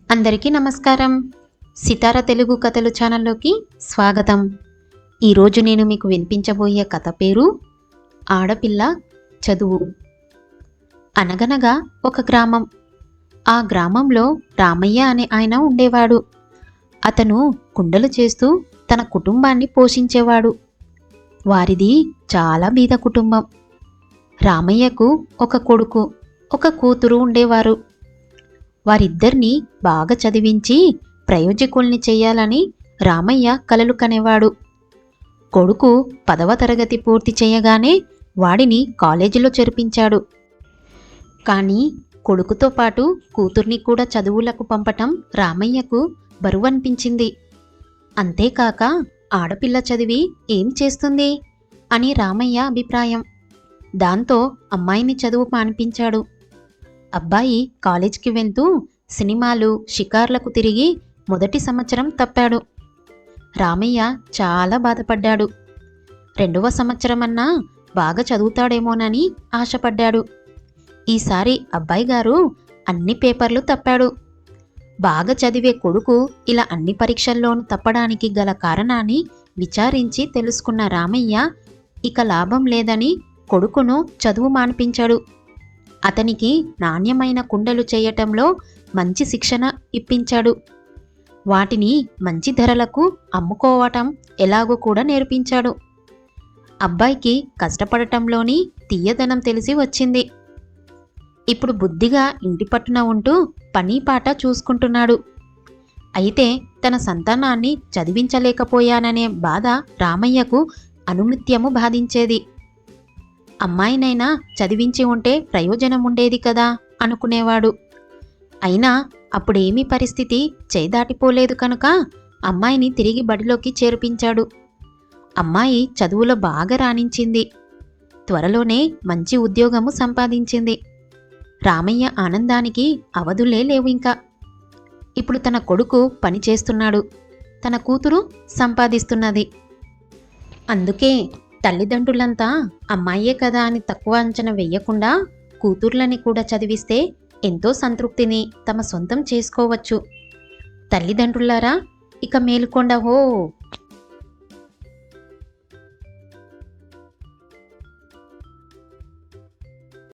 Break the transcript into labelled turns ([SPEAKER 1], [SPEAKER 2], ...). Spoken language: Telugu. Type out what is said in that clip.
[SPEAKER 1] అందరికీ నమస్కారం. సితార తెలుగు కథలు ఛానల్లోకి స్వాగతం. ఈరోజు నేను మీకు వినిపించబోయే కథ పేరు ఆడపిల్ల చదువు. అనగనగా ఒక గ్రామం. ఆ గ్రామంలో రామయ్య అనే ఆయన ఉండేవాడు. అతను కుండలు చేస్తూ తన కుటుంబాన్ని పోషించేవాడు. వారిది చాలా బీద కుటుంబం. రామయ్యకు ఒక కొడుకు, ఒక కూతురు ఉండేవారు. వారిద్దరినీ బాగా చదివించి ప్రయోజకుల్ని చెయ్యాలని రామయ్య కలలు కనేవాడు. కొడుకు 10వ తరగతి పూర్తి చేయగానే వాడిని కాలేజీలో చేర్పించాడు. కానీ కొడుకుతో పాటు కూతుర్ని కూడా చదువులకు పంపటం రామయ్యకు బరువనిపించింది. అంతేకాక ఆడపిల్ల చదివి ఏం చేస్తుంది అని రామయ్య అభిప్రాయం. దాంతో అమ్మాయిని చదువు మానిపించాడు. అబ్బాయి కాలేజ్కి వెళ్తూ సినిమాలు, షికార్లకు తిరిగి మొదటి సంవత్సరం తప్పాడు. రామయ్య చాలా బాధపడ్డాడు. 2వ సంవత్సరమన్నా బాగా చదువుతాడేమోనని ఆశపడ్డాడు. ఈసారి అబ్బాయి గారు అన్ని పేపర్లు తప్పాడు. బాగా చదివే కొడుకు ఇలా అన్ని పరీక్షల్లోనూ తప్పడానికి గల కారణాన్ని విచారించి తెలుసుకున్న రామయ్య ఇక లాభం లేదని కొడుకును చదువు మానిపించాడు. అతనికి నాణ్యమైన కుండలు చేయటంలో మంచి శిక్షణ ఇప్పించాడు. వాటిని మంచి ధరలకు అమ్ముకోవటం ఎలాగో కూడా నేర్పించాడు. అబ్బాయికి కష్టపడటంలోని తీయదనం తెలిసి వచ్చింది. ఇప్పుడు బుద్ధిగా ఇంటి పట్టున ఉంటూ పని పాట చూసుకుంటున్నాడు. అయితే తన సంతానాన్ని చదివించలేకపోయాననే బాధ రామయ్యకు అనునిత్యము బాధించేది. అమ్మాయినైనా చదివించి ఉంటే ప్రయోజనం ఉండేది కదా అనుకునేవాడు. అయినా అప్పుడేమీ పరిస్థితి చేదాటిపోలేదు కనుక అమ్మాయిని తిరిగి బడిలోకి చేర్పించాడు. అమ్మాయి చదువులో బాగా రాణించింది. త్వరలోనే మంచి ఉద్యోగము సంపాదించింది. రామయ్య ఆనందానికి అవధులే లేవు ఇంకా. ఇప్పుడు తన కొడుకు పని చేస్తున్నాడు, తన కూతురు సంపాదిస్తున్నది. అందుకే తల్లిదండ్రులంతా అమ్మాయే కదా అని తక్కువ అంచనా వెయ్యకుండా కూతుర్లని కూడా చదివిస్తే ఎంతో సంతృప్తిని తమ సొంతం చేసుకోవచ్చు. తల్లిదండ్రులారా, ఇక మేలుకొండ హో